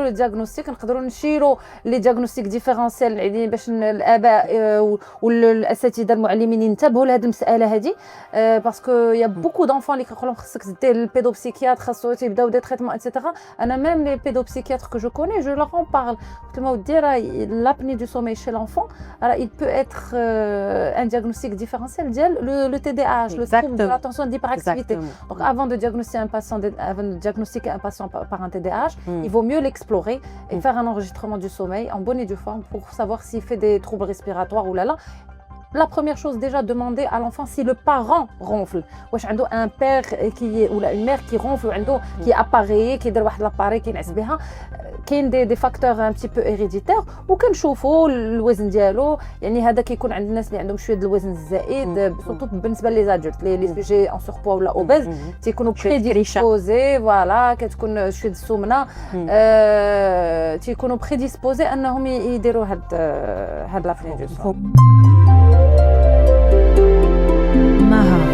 لو دياغنوستيك نقدروا نشيروا لي دياغنوستيك ديفيرونسيال يعني باش الاباء والاساتذه المعلمين ينتبهوا لهذه المساله هذه باسكو يا بوكو دونفون اللي كيقولوا خصك دير البيدوبسيكياتر خاصو تيبداو دي تريتمون اتسيتيرا انا ميم لي بيدوبسيكياتر كو جو كوني جو لور en parle قلت لهم ودي راه لابني دو سومي chez l'enfant راه il peut être un diagnostic différentiel ديال le TDAH le trouble de l'attention d'hyperactivité donc avant de diagnostiquer un patient par un TDAH il vaut mieux l'explorer et faire un enregistrement du sommeil en bonne et due forme pour savoir s'il fait des troubles respiratoires ou là. La première chose déjà demander à l'enfant si le parent ronfle. واش عنده un père qui ou une mère qui ronfle ou عنده qui est appareillé qui يدير واحد l'appareil كينعس بها كاين دي فاكتور ان بتي بو هيريديتير وكنشوفوا الوزن ديالو يعني هذا كيكون عند الناس اللي عندهم شويه د الوزن الزائد سورتو بالنسبه لي زادولت لي سوجي ان سوربوا ولا اوبيز تيكونوا بريديسبوزي فوالا كتكون شويه السمنه تيكونوا بريديسبوزي انهم يديروا هاد لابني دو سوم. Maha